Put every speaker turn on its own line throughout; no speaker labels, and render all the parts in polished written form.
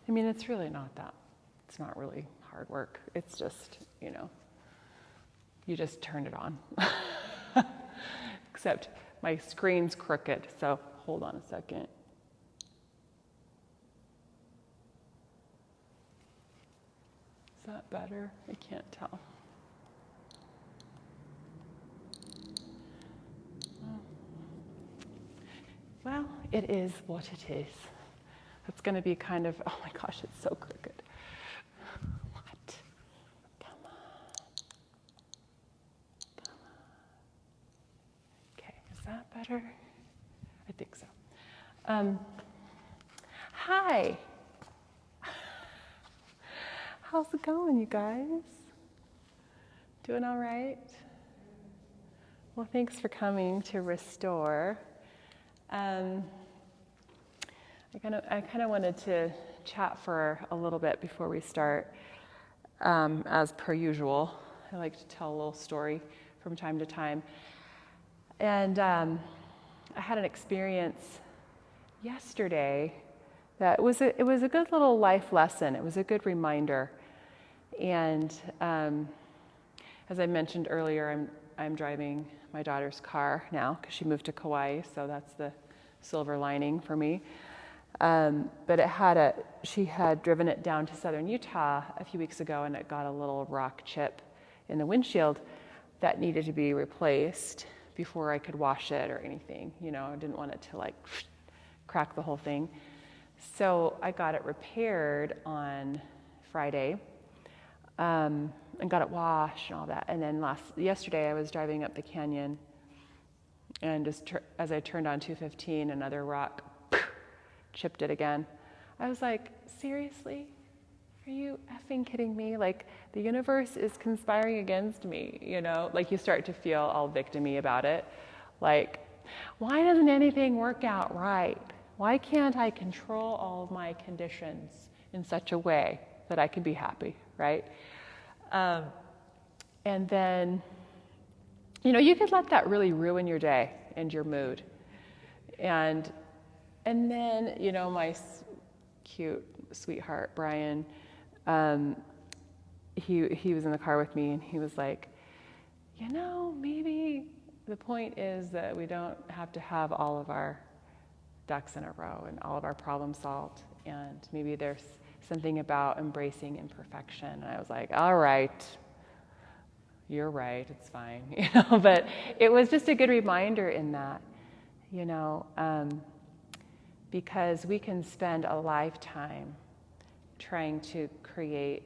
I mean, it's really not that, it's not really hard work. It's just, you just turn it on. Except my screen's crooked, so hold on a second. Is that better? I can't tell. Well, it is what it is. It's going to be kind of, oh my gosh, it's so crooked. What? Come on. Okay, is that better? I think so. Hi. How's it going, you guys? Doing all right? Well, thanks for coming to Restore. I kind of wanted to chat for a little bit before we start. As per usual, I like to tell a little story from time to time. And I had an experience yesterday that it was a good little life lesson. It was a good reminder. And as I mentioned earlier, I'm driving my daughter's car now because she moved to Kauai, so that's the silver lining for me. But she had driven it down to southern Utah a few weeks ago, and it got a little rock chip in the windshield that needed to be replaced before I could wash it or anything. I didn't want it to crack the whole thing. So I got it repaired on Friday, and got it washed and all that. And then yesterday I was driving up the canyon, and just as I turned on 215, another rock chipped it again. I was like, seriously? Are you effing kidding me? The universe is conspiring against me, you start to feel all victim-y about it. Why doesn't anything work out right? Why can't I control all of my conditions in such a way that I can be happy, right? And then, you could let that really ruin your day and your mood. And then, my cute sweetheart, Brian, he was in the car with me, and he was like, maybe the point is that we don't have to have all of our ducks in a row and all of our problems solved. And maybe there's something about embracing imperfection. And I was like, all right, you're right, it's fine. But it was just a good reminder in that, because we can spend a lifetime trying to create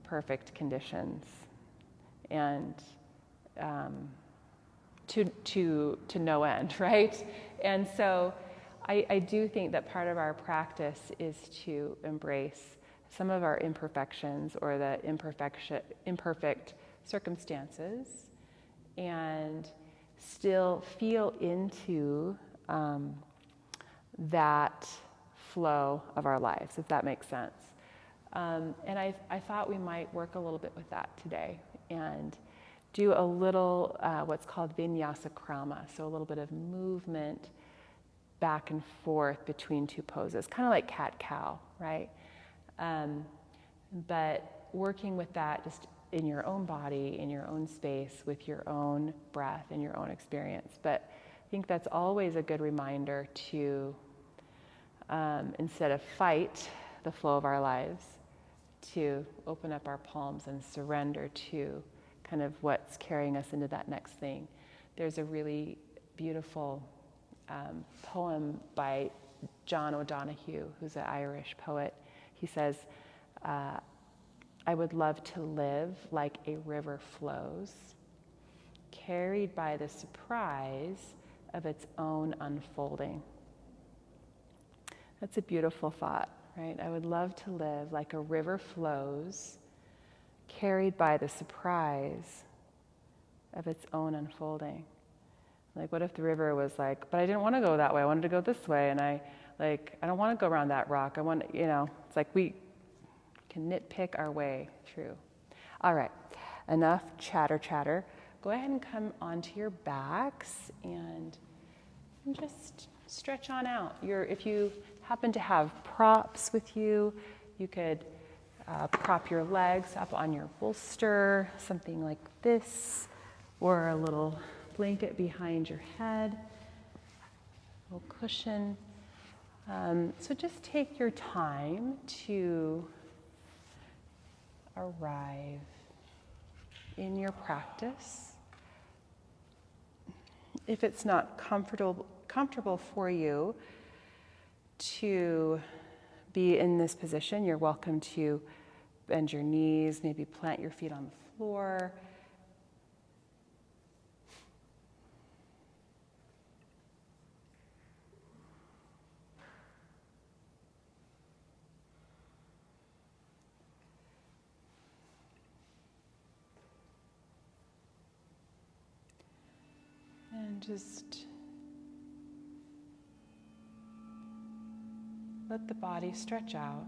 perfect conditions and to no end, right? And so I do think that part of our practice is to embrace some of our imperfections or the imperfect circumstances and still feel into that flow of our lives, if that makes sense. And I thought we might work a little bit with that today and do a little what's called vinyasa krama, so a little bit of movement back and forth between two poses, kind of like cat-cow, right? But working with that just in your own body, in your own space, with your own breath and your own experience. But I think that's always a good reminder to, instead of fight the flow of our lives, to open up our palms and surrender to kind of what's carrying us into that next thing. There's a really beautiful poem by John O'Donoghue, who's an Irish poet. He says, I would love to live like a river flows, carried by the surprise of its own unfolding. That's a beautiful thought, right? I would love to live like a river flows, carried by the surprise of its own unfolding. What if the river was like, but I didn't want to go that way, I wanted to go this way, and I don't want to go around that rock, it's like we can nitpick our way through. All right, enough chatter. Go ahead and come onto your backs and just stretch on out. If you happen to have props with you, You could prop your legs up on your bolster, something like this, or a little blanket behind your head, a little cushion. So just take your time to arrive in your practice. If it's not comfortable for you to be in this position, you're welcome to bend your knees, maybe plant your feet on the floor. And just let the body stretch out.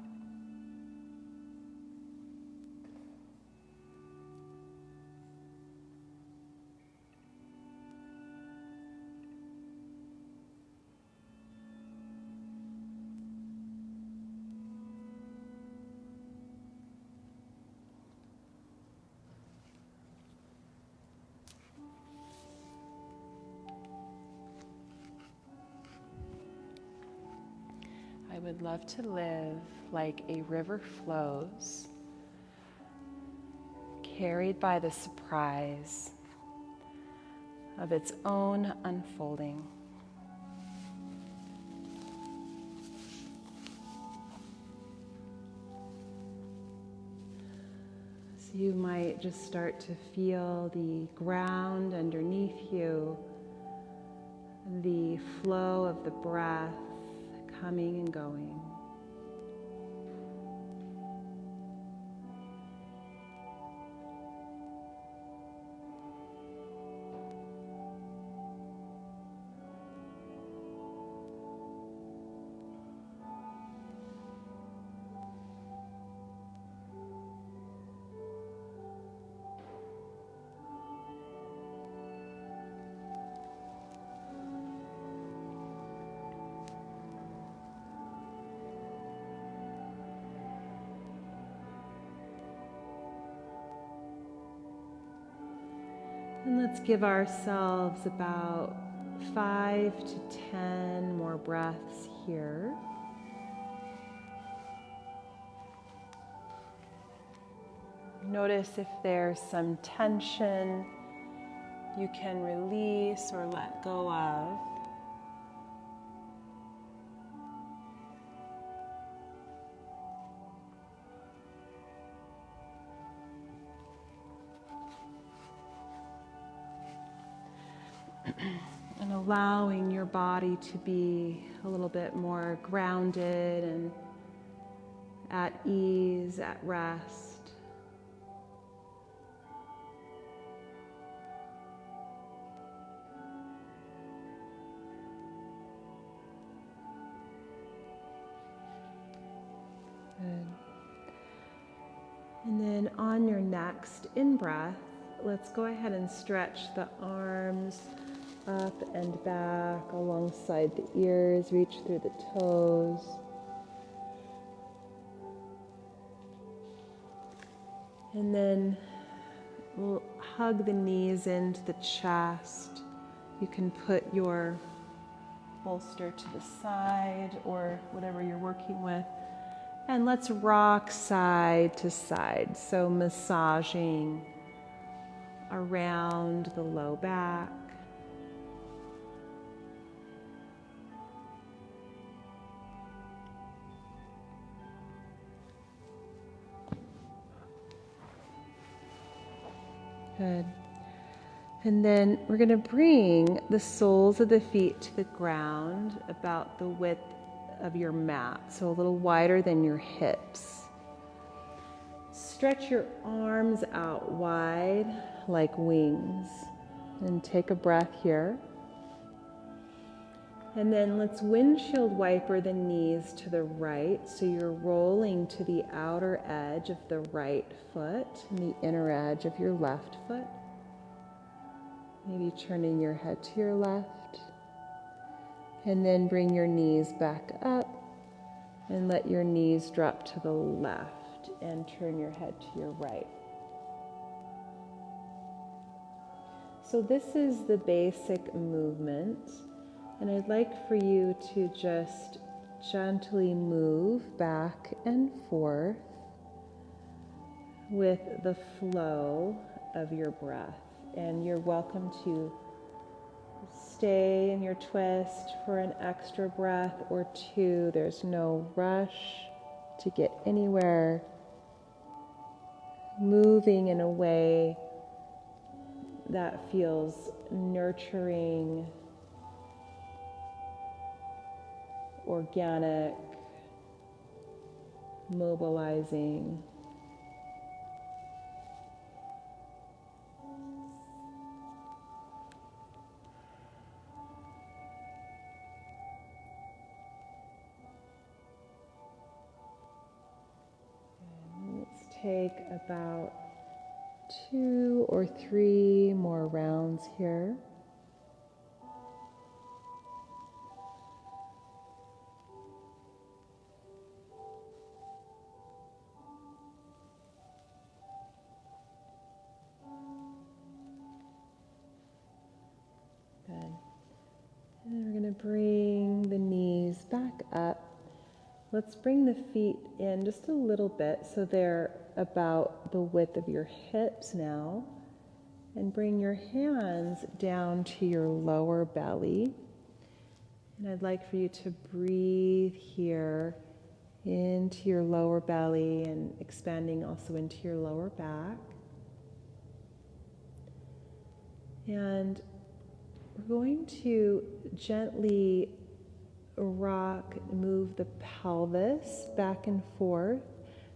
I would love to live like a river flows, carried by the surprise of its own unfolding. So you might just start to feel the ground underneath you, the flow of the breath coming and going. And let's give ourselves about 5 to 10 more breaths here. Notice if there's some tension you can release or let go of. And allowing your body to be a little bit more grounded and at ease, at rest. Good. And then on your next in-breath, let's go ahead and stretch the arms up and back alongside the ears, reach through the toes. And then we'll hug the knees into the chest. You can put your bolster to the side or whatever you're working with. And let's rock side to side. So massaging around the low back. Good. And then we're going to bring the soles of the feet to the ground about the width of your mat, so a little wider than your hips. Stretch your arms out wide like wings. And take a breath here. And then let's windshield wiper the knees to the right, so you're rolling to the outer edge of the right foot and the inner edge of your left foot. Maybe turning your head to your left. And then bring your knees back up. And let your knees drop to the left and turn your head to your right. So this is the basic movement, and I'd like for you to just gently move back and forth with the flow of your breath. And you're welcome to stay in your twist for an extra breath or two. There's no rush to get anywhere. Moving in a way that feels nurturing, organic, mobilizing. Take about 2 or 3 more rounds here. Good. And then we're going to bring the knees back up. Let's bring the feet in just a little bit so they're about the width of your hips now. And bring your hands down to your lower belly. And I'd like for you to breathe here into your lower belly and expanding also into your lower back. And we're going to gently rock, move the pelvis back and forth.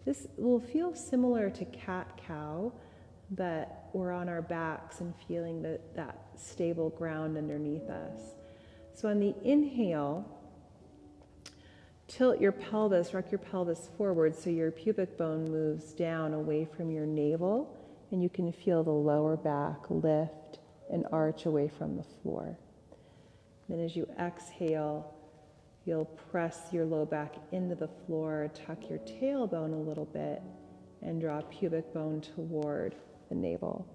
This will feel similar to cat-cow, but we're on our backs and feeling that stable ground underneath us. So on the inhale, tilt your pelvis, rock your pelvis forward so your pubic bone moves down away from your navel, and you can feel the lower back lift and arch away from the floor. Then as you exhale, you'll press your low back into the floor, tuck your tailbone a little bit, and draw pubic bone toward the navel.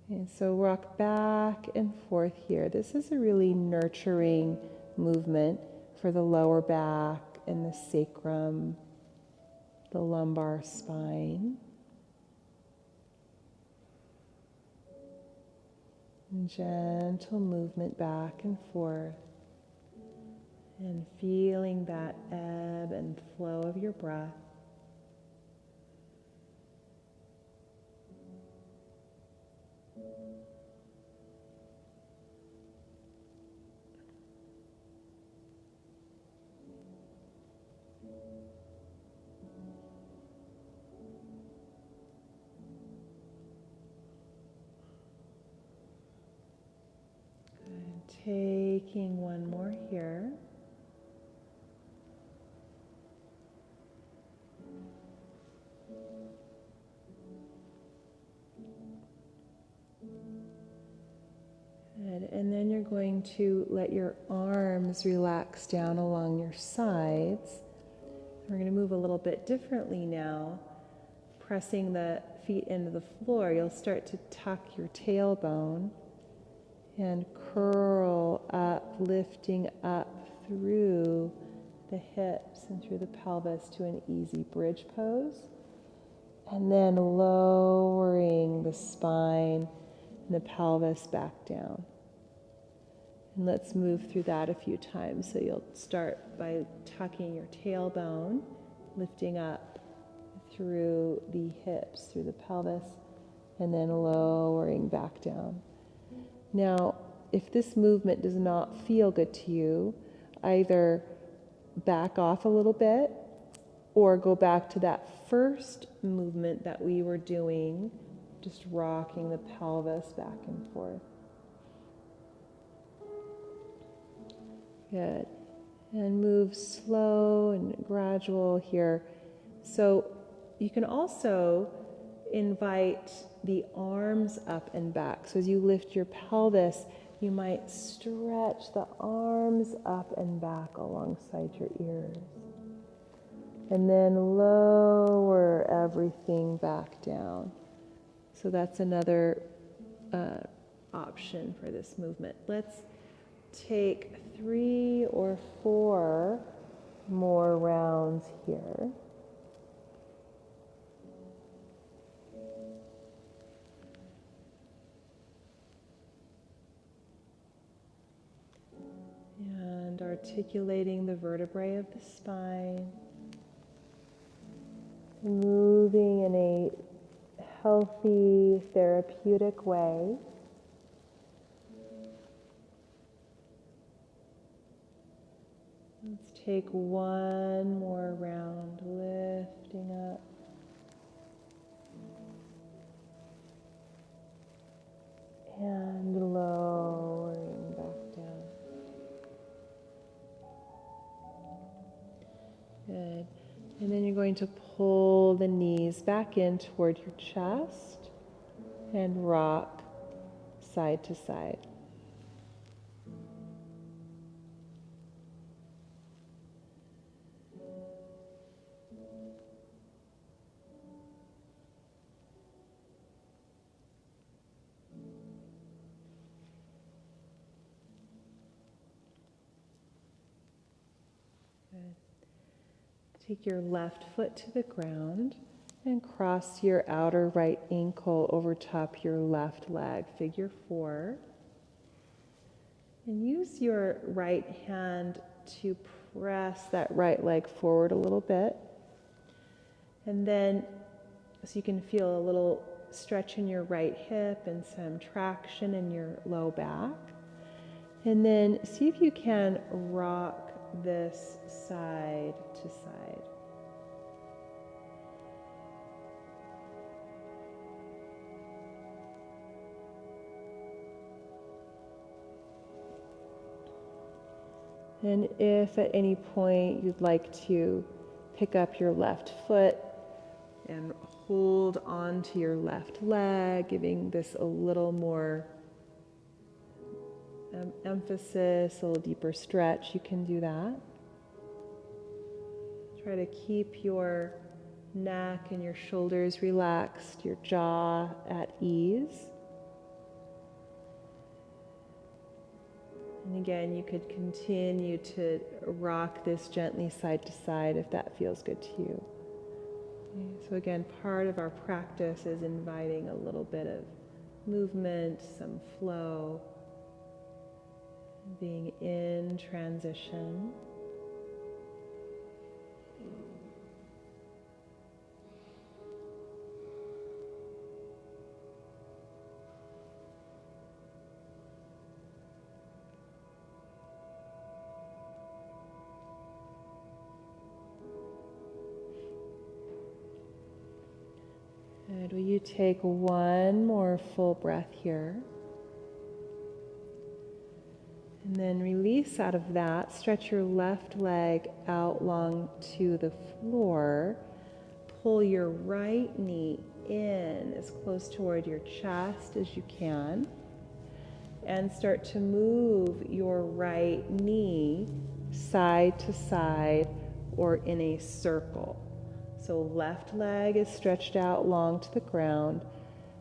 And so rock back and forth here. This is a really nurturing movement for the lower back and the sacrum, the lumbar spine. And gentle movement back and forth. And feeling that ebb and flow of your breath. Good. Taking one more here. And then you're going to let your arms relax down along your sides. We're going to move a little bit differently now. Pressing the feet into the floor, you'll start to tuck your tailbone and curl up, lifting up through the hips and through the pelvis to an easy bridge pose. And then lowering the spine and the pelvis back down. And let's move through that a few times. So you'll start by tucking your tailbone, lifting up through the hips, through the pelvis, and then lowering back down. Now, if this movement does not feel good to you, either back off a little bit or go back to that first movement that we were doing, just rocking the pelvis back and forth. Good. And move slow and gradual here. So you can also invite the arms up and back. So as you lift your pelvis, You might stretch the arms up and back alongside your ears. And then lower everything back down. So that's another option for this movement. Let's take 3 or 4 more rounds here. And articulating the vertebrae of the spine. Moving in a healthy, therapeutic way. Let's take one more round, lifting up. And lowering back down. Good. And then you're going to pull the knees back in toward your chest and rock side to side. Good. Take your left foot to the ground and cross your outer right ankle over top your left leg, figure 4. And use your right hand to press that right leg forward a little bit. And then, so you can feel a little stretch in your right hip and some traction in your low back. And then see if you can rock this side to side. And if at any point you'd like to pick up your left foot and hold on to your left leg, giving this a little more emphasis, a little deeper stretch, you can do that. Try to keep your neck and your shoulders relaxed, your jaw at ease. And again, you could continue to rock this gently side to side if that feels good to you. Okay, so again, part of our practice is inviting a little bit of movement, some flow, being in transition. Good. Will you take one more full breath here? And then release out of that. Stretch your left leg out long to the floor. Pull your right knee in as close toward your chest as you can. And start to move your right knee side to side or in a circle. So left leg is stretched out long to the ground,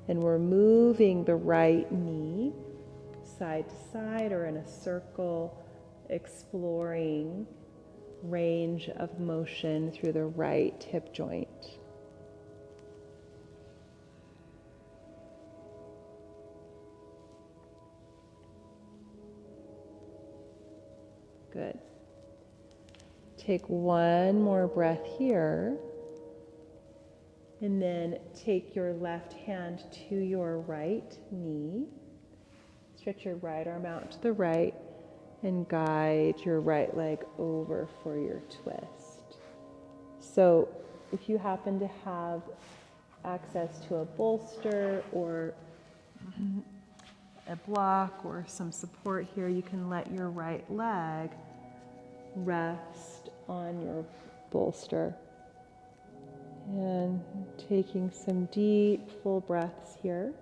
and we're moving the right knee side to side or in a circle, exploring range of motion through the right hip joint. Good. Take one more breath here. And then take your left hand to your right knee. Stretch your right arm out to the right and guide your right leg over for your twist. So if you happen to have access to a bolster or a block or some support here, you can let your right leg rest on your bolster. And taking some deep, full breaths here.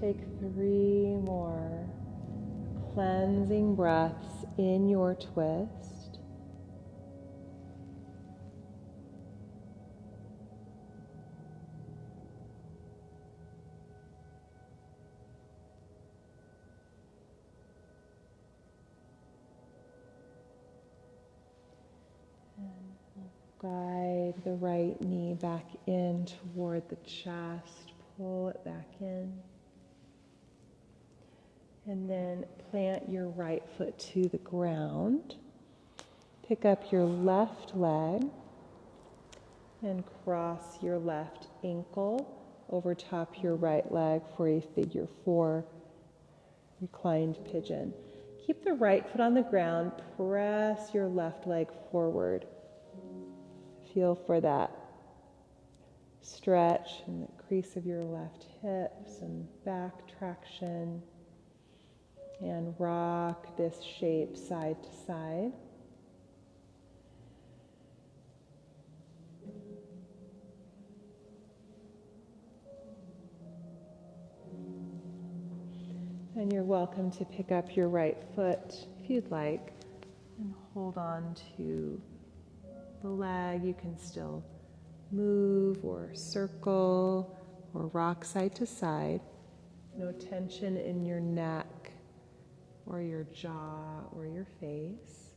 Take 3 more cleansing breaths in your twist. Guide the right knee back in toward the chest. Pull it back in. And then plant your right foot to the ground. Pick up your left leg and cross your left ankle over top your right leg for a figure 4 reclined pigeon. Keep the right foot on the ground. Press your left leg forward. Feel for that stretch in the crease of your left hips and back traction. And rock this shape side to side. And you're welcome to pick up your right foot if you'd like and hold on to the leg. You can still move or circle or rock side to side. No tension in your neck or your jaw or your face.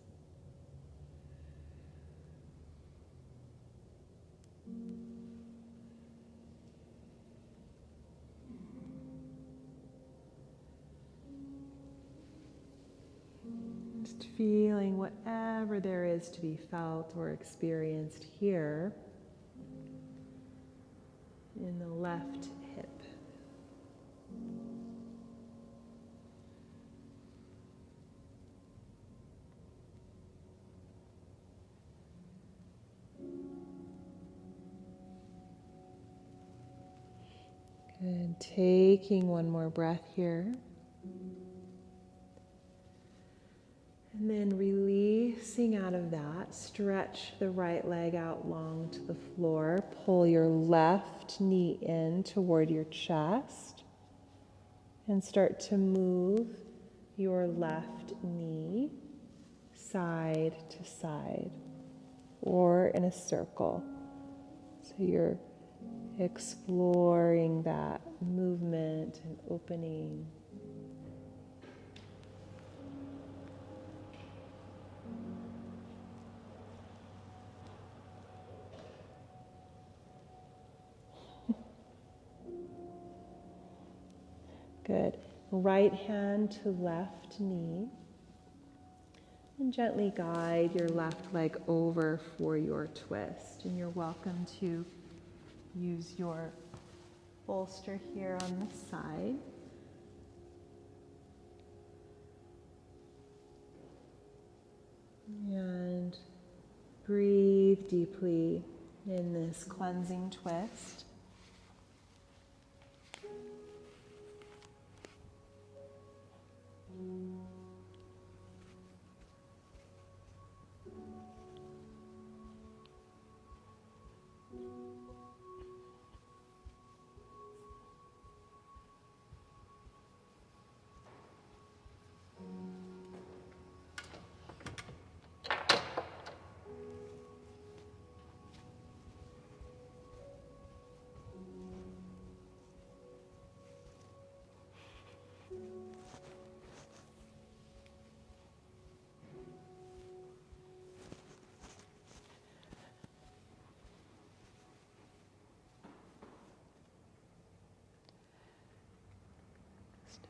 Just feeling whatever there is to be felt or experienced here in the left hip. Good. Taking one more breath here. And then releasing out of that, stretch the right leg out long to the floor. Pull your left knee in toward your chest. And start to move your left knee side to side or in a circle. So you're exploring that movement and opening. Good. Right hand to left knee. And gently guide your left leg over for your twist. And you're welcome to use your bolster here on the side. And breathe deeply in this cleansing twist.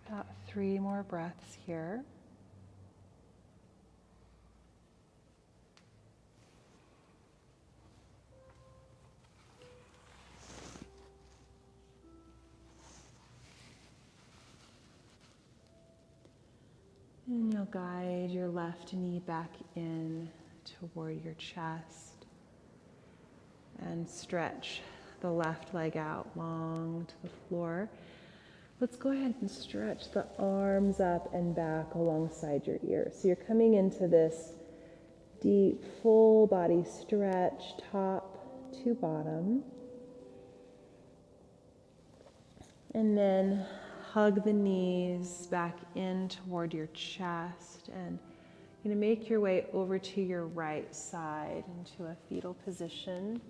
About 3 more breaths here. And you'll guide your left knee back in toward your chest and stretch the left leg out long to the floor. Let's go ahead and stretch the arms up and back alongside your ears. So you're coming into this deep, full body stretch, top to bottom. And then hug the knees back in toward your chest, and you're going to make your way over to your right side into a fetal position.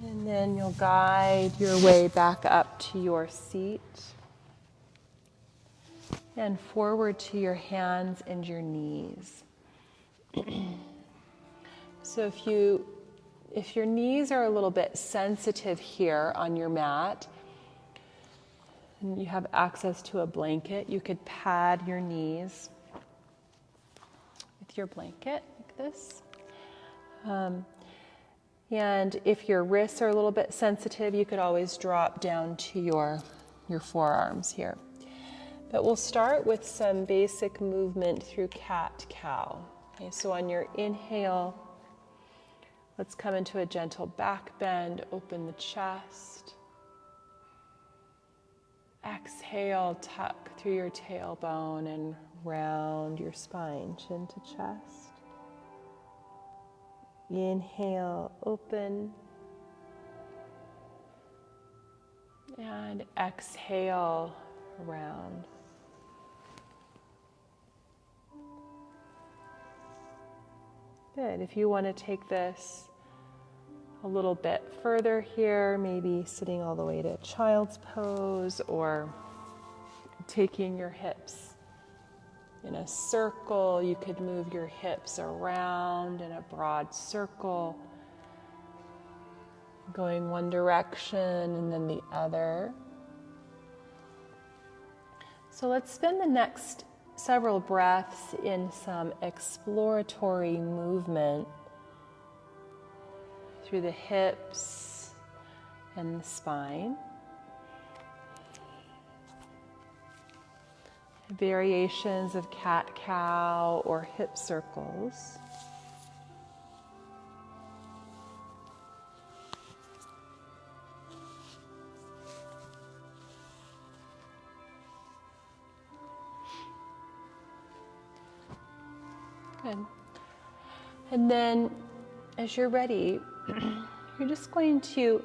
And then you'll guide your way back up to your seat and forward to your hands and your knees. So if your knees are a little bit sensitive here on your mat, and you have access to a blanket, you could pad your knees with your blanket like this. And if your wrists are a little bit sensitive, you could always drop down to your forearms here. But we'll start with some basic movement through cat-cow. Okay, so on your inhale, let's come into a gentle back bend, open the chest. Exhale, tuck through your tailbone and round your spine, chin to chest. Inhale, open. And exhale, round. Good. If you want to take this a little bit further here, maybe sitting all the way to child's pose or taking your hips in a circle, you could move your hips around in a broad circle, going one direction and then the other. So let's spend the next several breaths in some exploratory movement through the hips and the spine. Variations of cat-cow or hip circles. Good. And then as you're ready, you're just going to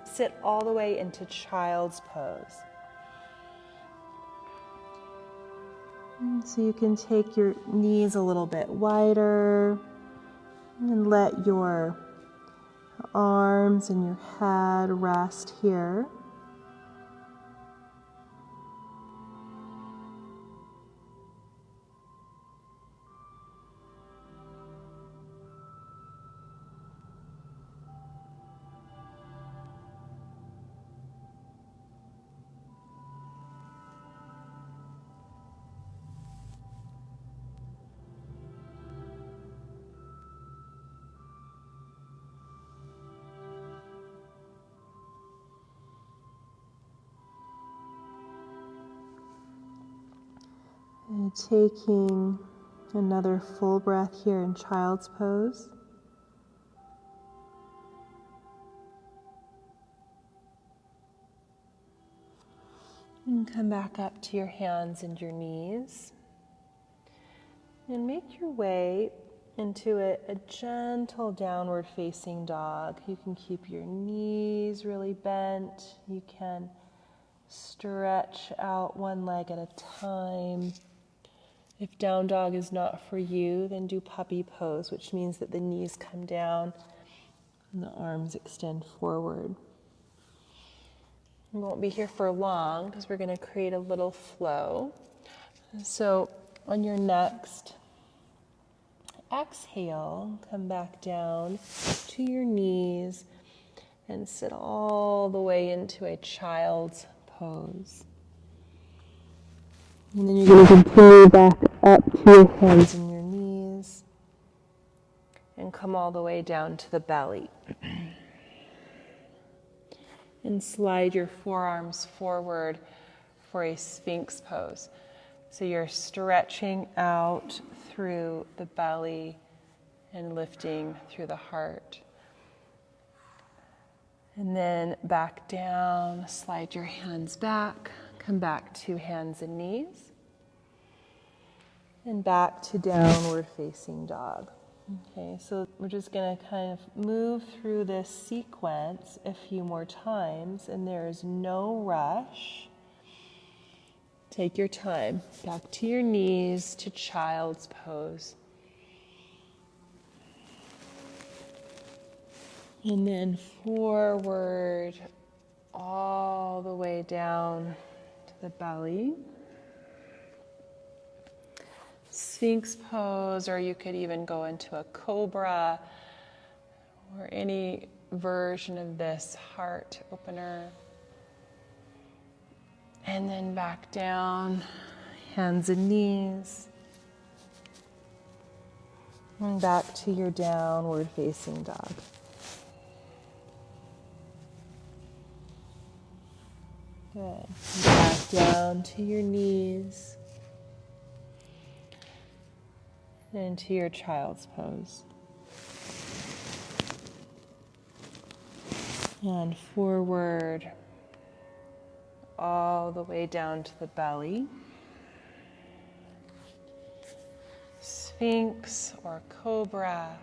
sit all the way into child's pose. So you can take your knees a little bit wider and let your arms and your head rest here. And taking another full breath here in child's pose. And come back up to your hands and your knees. And make your way into a gentle downward facing dog. You can keep your knees really bent. You can stretch out one leg at a time. If down dog is not for you, then do puppy pose, which means that the knees come down and the arms extend forward. We won't be here for long because we're going to create a little flow. So on your next exhale, come back down to your knees and sit all the way into a child's pose. And then you're going to continue back up to your hands and your knees and come all the way down to the belly. And slide your forearms forward for a Sphinx pose. So you're stretching out through the belly and lifting through the heart. And then back down, slide your hands back, come back to hands and knees, and back to downward facing dog.
Okay, so we're just going to kind of move through this sequence a few more times, and there is no rush. Take your time. Back to your knees to child's pose. And then forward all the way down to the belly. Sphinx pose, or you could even go into a cobra or any version of this heart opener. And then back down, hands and knees. And back to your downward facing dog. Good. Back down to your knees. Into your child's pose. And forward all the way down to the belly. Sphinx or cobra,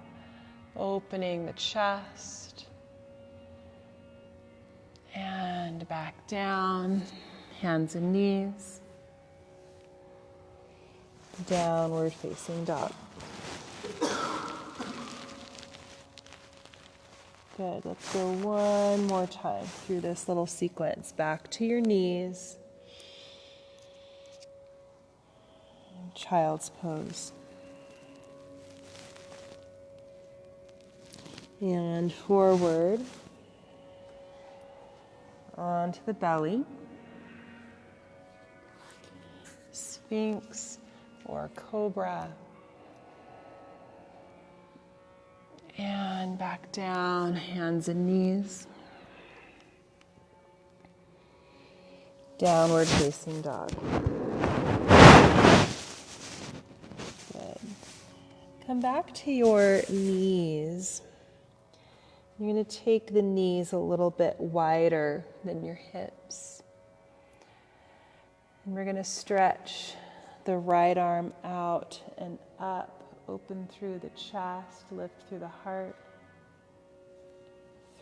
opening the chest. And back down, hands and knees. Downward facing dog. Good, let's go one more time through this little sequence. Back to your knees. Child's pose. And forward onto the belly. Sphinx or cobra. And back down, hands and knees. Downward facing dog. Good. Come back to your knees. You're going to take the knees a little bit wider than your hips. And we're going to stretch the right arm out and up. Open through the chest, lift through the heart.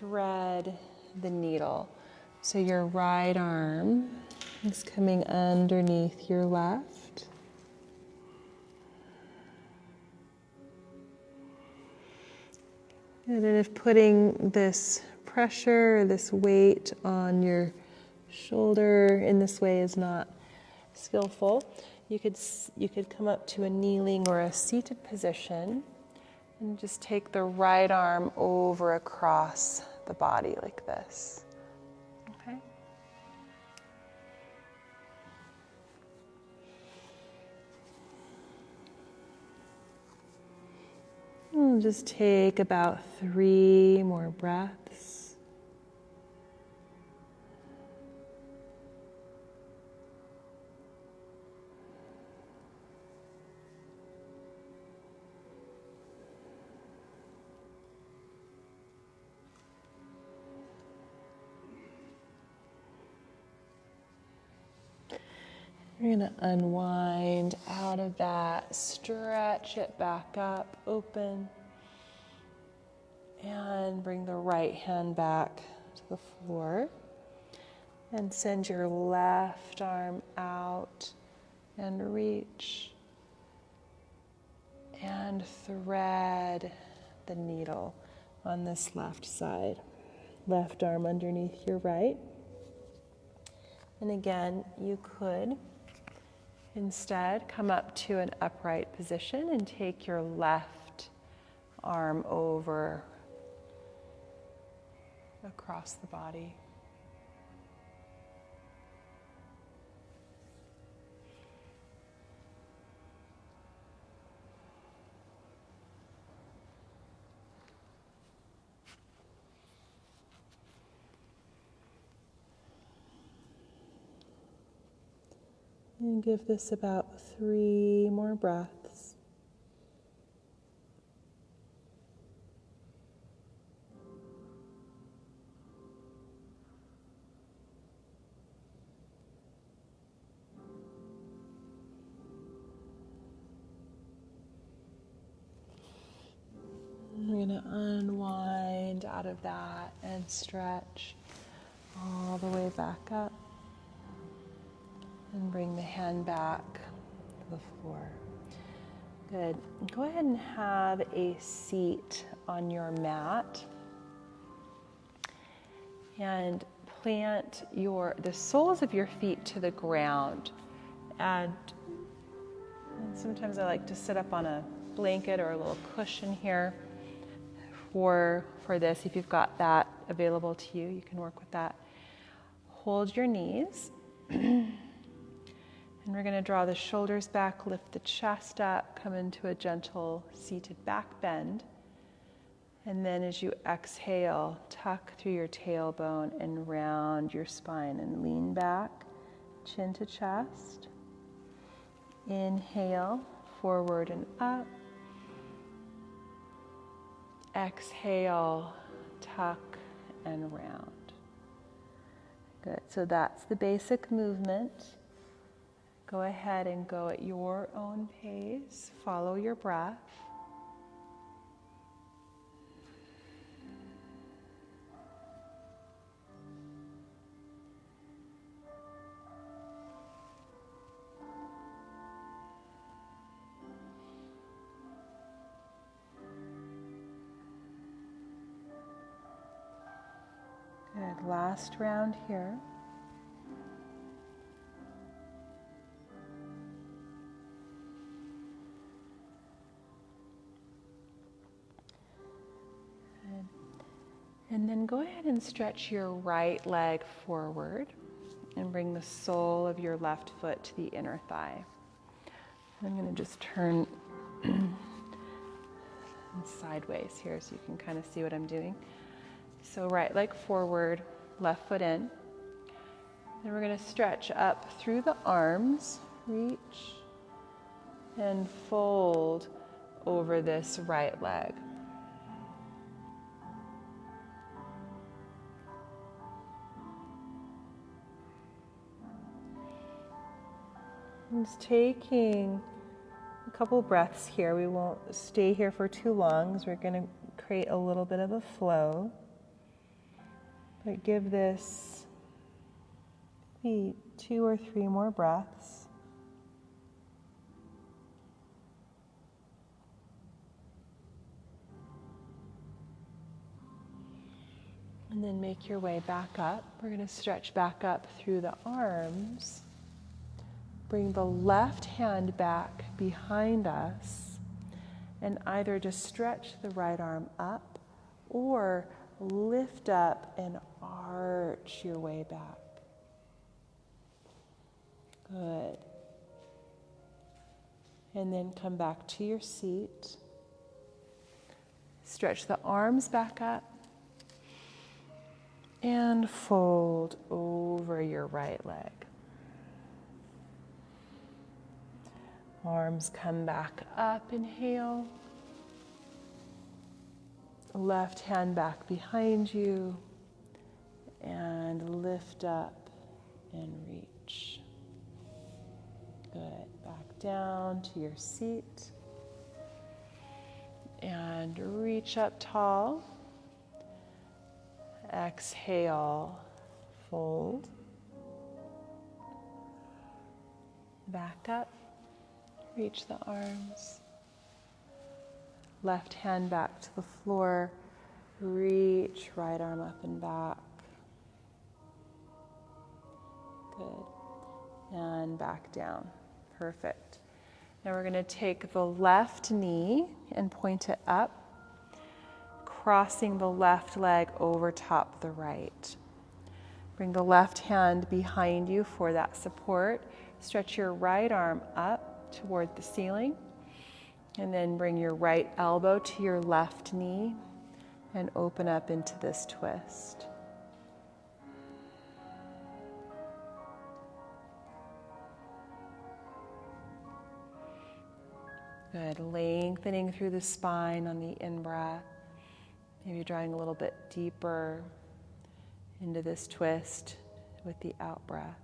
Thread the needle. So your right arm is coming underneath your left. And then if putting this pressure, this weight on your shoulder in this way is not skillful, you could come up to a kneeling or a seated position and just take the right arm over across the body like this. Okay? And just take about 3 more breaths. You're going to unwind out of that, stretch it back up, open, and bring the right hand back to the floor. And send your left arm out and reach. And thread the needle on this left side. Left arm underneath your right. And again, you could instead come up to an upright position and take your left arm over across the body. And give this about 3 more breaths. going to unwind out of that and stretch all the way back up. And bring the hand back to the floor. Good. Go ahead and have a seat on your mat. And plant the soles of your feet to the ground. And sometimes I like to sit up on a blanket or a little cushion here for this. If you've got that available to you, you can work with that. Hold your knees. And we're going to draw the shoulders back, lift the chest up, come into a gentle seated back bend. And then as you exhale, tuck through your tailbone and round your spine and lean back, chin to chest. Inhale, forward and up. Exhale, tuck and round. Good, so that's the basic movement. Go ahead and go at your own pace. Follow your breath. Good, last round here. And then go ahead and stretch your right leg forward and bring the sole of your left foot to the inner thigh. I'm going to just turn sideways here so you can kind of see what I'm doing. So right leg forward, left foot in. Then we're going to stretch up through the arms, reach and fold over this right leg. Just taking a couple breaths here. We won't stay here for too long because we're going to create a little bit of a flow. But give this maybe 2 or 3 more breaths. And then make your way back up. We're going to stretch back up through the arms. Bring the left hand back behind us and either just stretch the right arm up or lift up and arch your way back. Good. And then come back to your seat. Stretch the arms back up and fold over your right leg. Arms come back up, inhale. Left hand back behind you and lift up and reach. Good. Back down to your seat and reach up tall. Exhale, fold. Back up. Reach the arms. Left hand back to the floor. Reach right arm up and back. Good. And back down. Perfect. Now we're going to take the left knee and point it up, crossing the left leg over top the right. Bring the left hand behind you for that support. Stretch your right arm up toward the ceiling, and then bring your right elbow to your left knee and open up into this twist. Good, lengthening through the spine on the in-breath, maybe drawing a little bit deeper into this twist with the out-breath.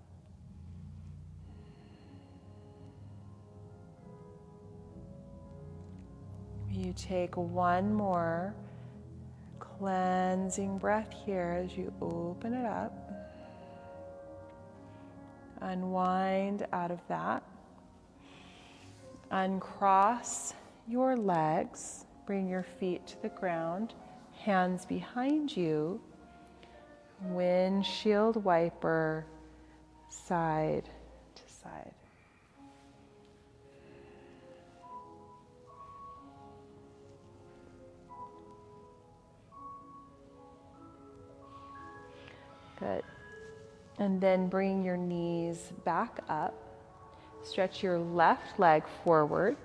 You take one more
cleansing breath here as you open it up. Unwind out of that. Uncross your legs. Bring your feet to the ground. Hands behind you. Windshield wiper, side to side. Good. And then bring your knees back up. Stretch your left leg forward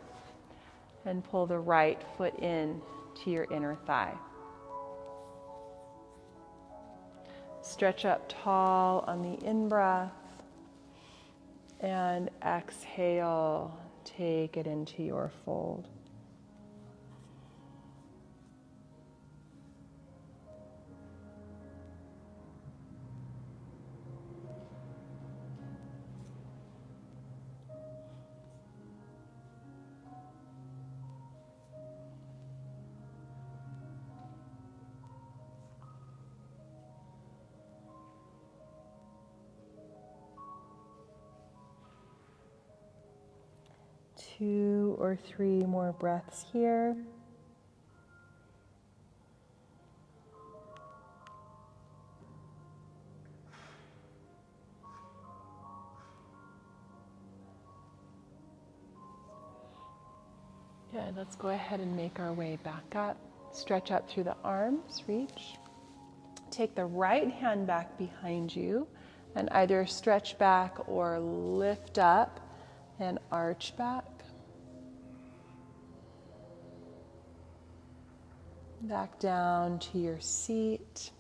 and pull the right foot in to your inner thigh. Stretch up tall on the in-breath and exhale, take it into your fold. Two or three more breaths here. Good, let's go ahead and make our way back up. Stretch up through the arms, reach. Take the right hand back behind you and either stretch back or lift up and arch back. Back down to your seat.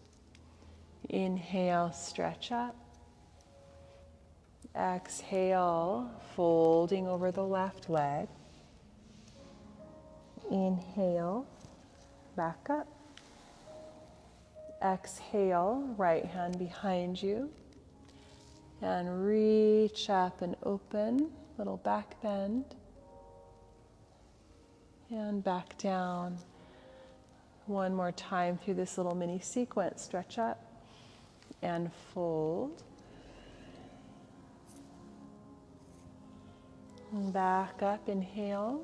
Inhale, stretch up. Exhale, folding over the left leg. Inhale, back up. Exhale, right hand behind you. And reach up and open, little back bend. And back down. One more time through this little mini sequence. Stretch up and fold. And back up, inhale.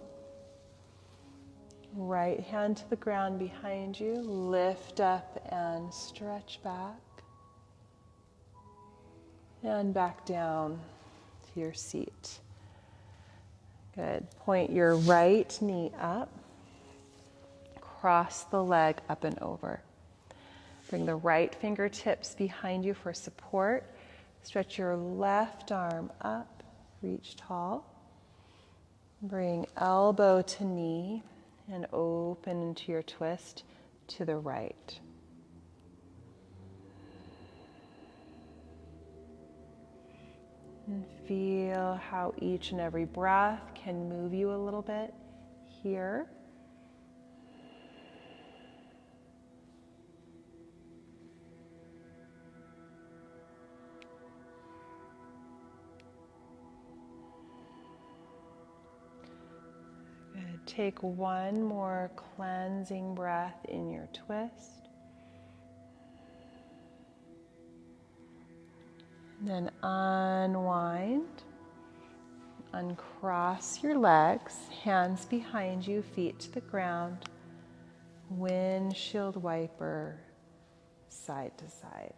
Right hand to the ground behind you. Lift up and stretch back. And back down to your seat. Good. Point your right knee up. Cross the leg up and over. Bring the right fingertips behind you for support. Stretch your left arm up. Reach tall. Bring elbow to knee and open into your twist to the right. And feel how each and every breath can move you a little bit here. Good. Take one more cleansing breath in your twist. Then unwind, uncross your legs, hands behind you, feet to the ground, windshield wiper, side to side.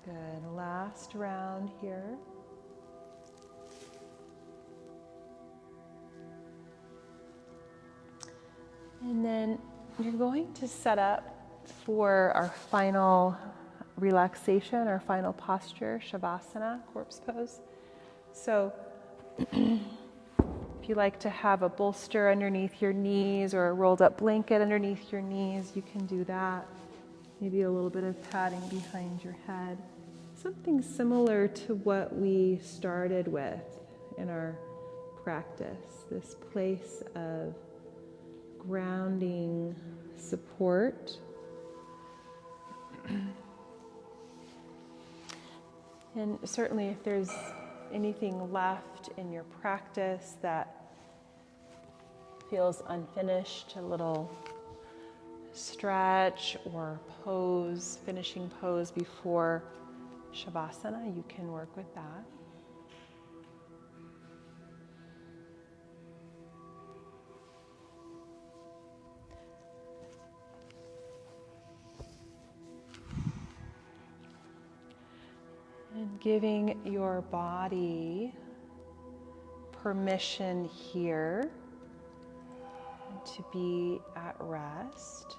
Good, last round here. And then you're going to set up for our final relaxation, our final posture, Shavasana, corpse pose. So if you like to have a bolster underneath your knees or a rolled up blanket underneath your knees, you can do that. Maybe a little bit of padding behind your head. Something similar to what we started with in our practice, this place of grounding support And certainly if there's anything left in your practice that feels unfinished, a little stretch or pose, finishing pose before Shavasana, you can work with that. And giving your body permission here to be at rest.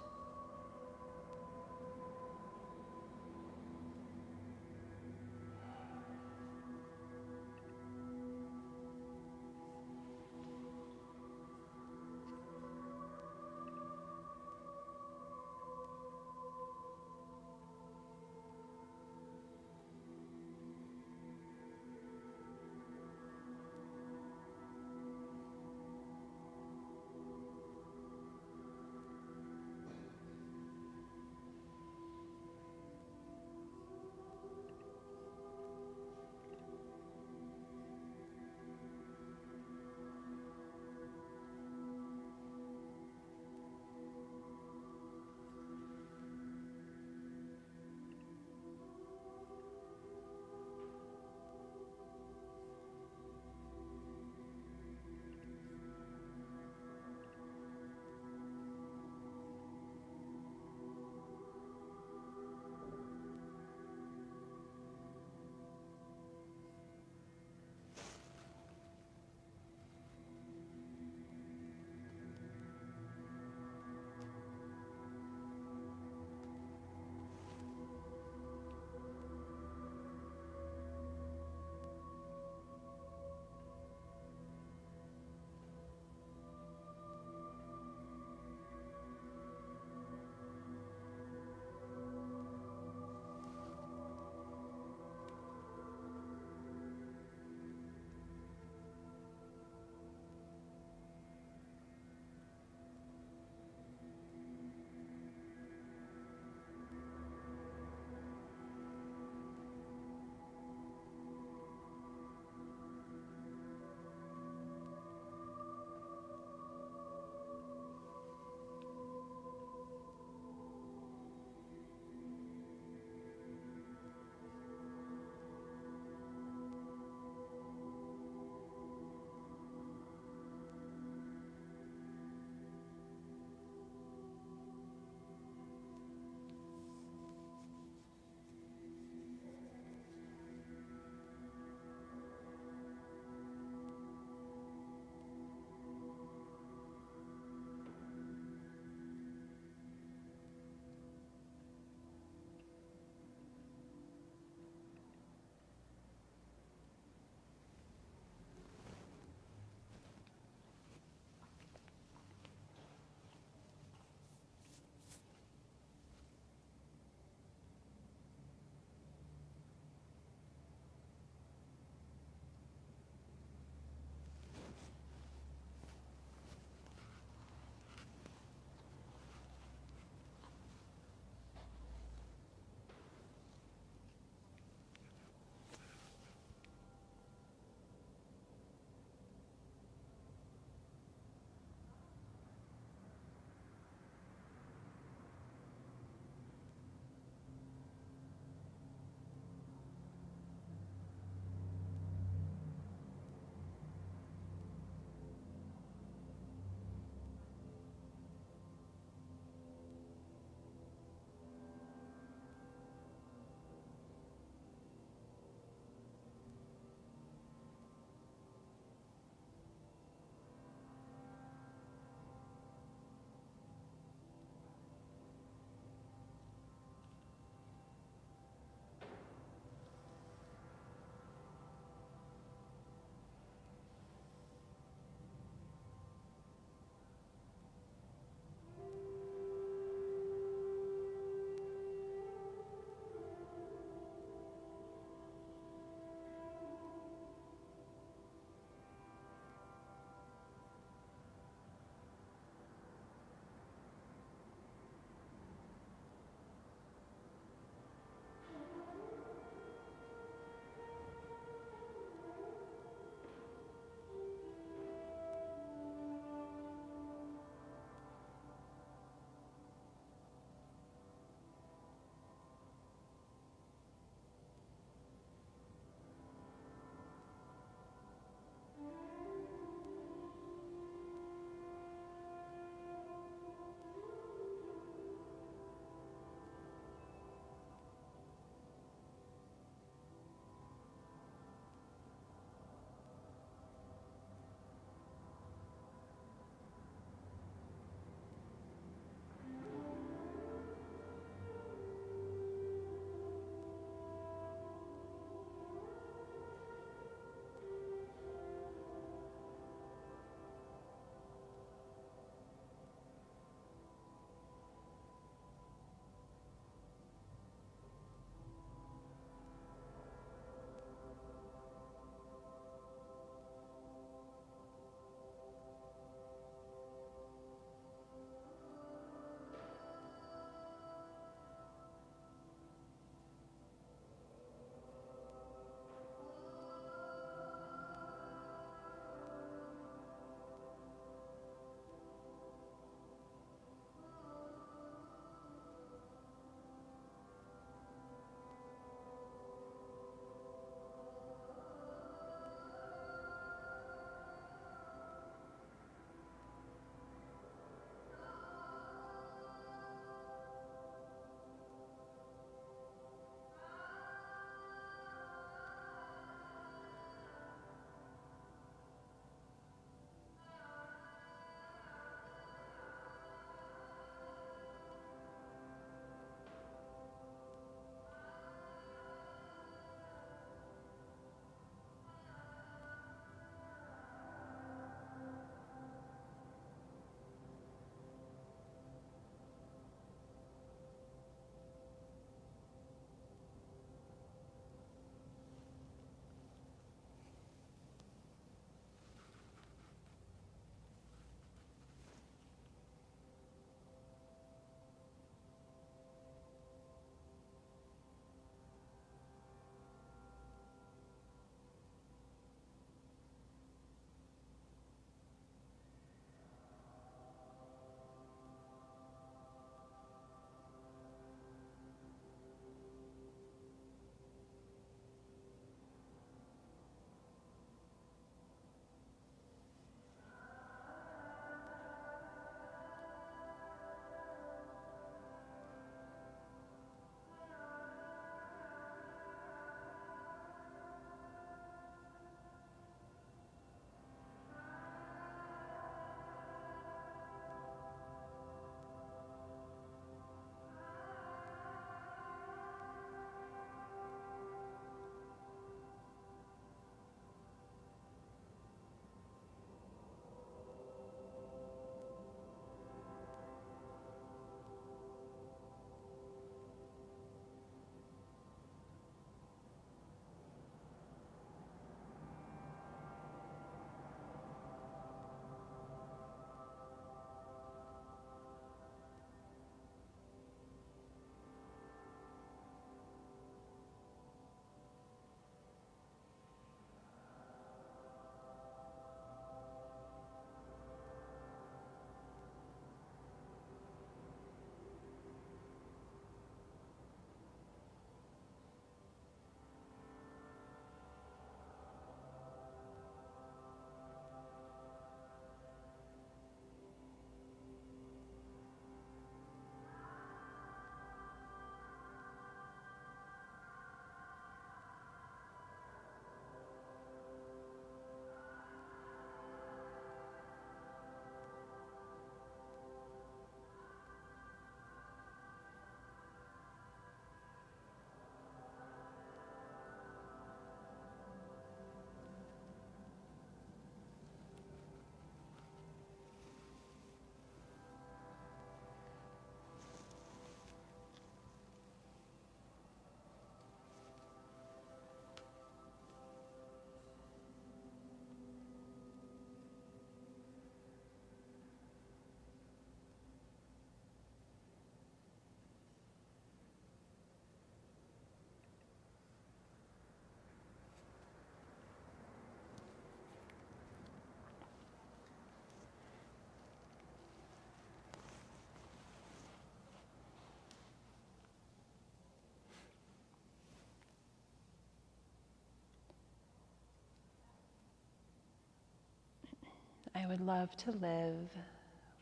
I would love to live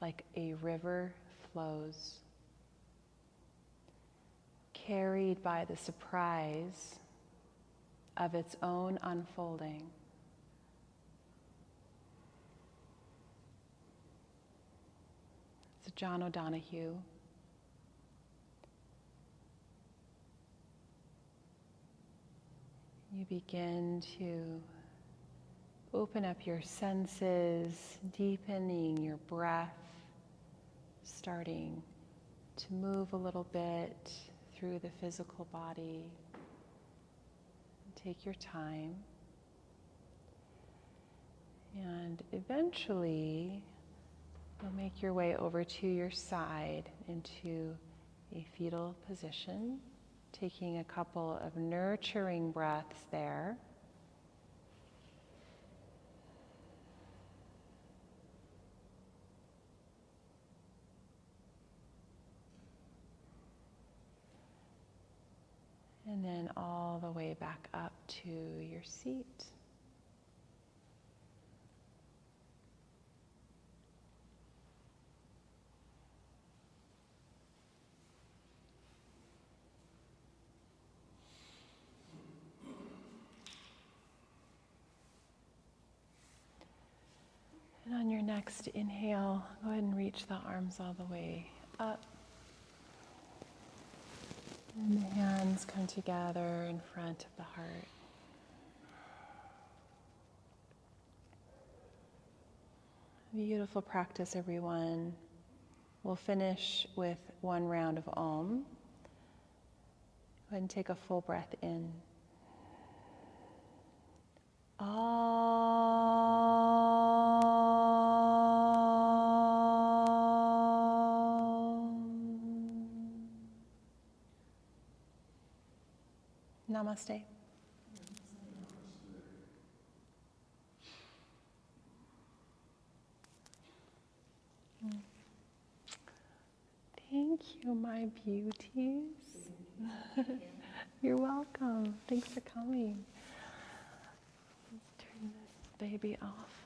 like a river flows, carried by the surprise of its own unfolding. It's John O'Donohue. You begin to open up your senses, deepening your breath, starting to move a little bit through the physical body. Take your time. And eventually, you'll make your way over to your side into a fetal position, taking a couple of nurturing breaths there. And then all the way back up to your seat. And on your next inhale, go ahead and reach the arms all the way up. And the hands come together in front of the heart. Beautiful practice, everyone. We'll finish with one round of Om. Go ahead and take a full breath in. Namaste. Thank you, my beauties. You're welcome. Thanks for coming. Let's turn this baby off.